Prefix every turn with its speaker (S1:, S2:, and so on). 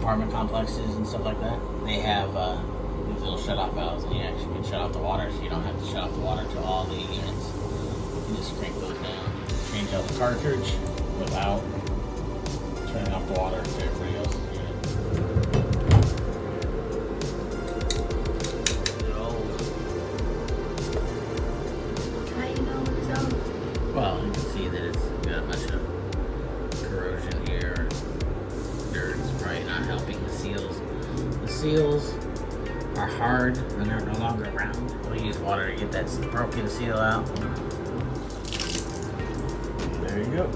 S1: apartment complexes and stuff like that, they have these little shut-off valves, and you actually can shut off the water, so you don't have to shut off the water to all the units. You just crank those down, change out the cartridge without turning off the water to everybody else's unit.
S2: How you know it's old?
S1: Well, you can see that it's got a bunch of corrosion here. Dirt is probably not helping the seals. The seals are hard and they're no longer round. We'll use water to get that broken seal out. There you go.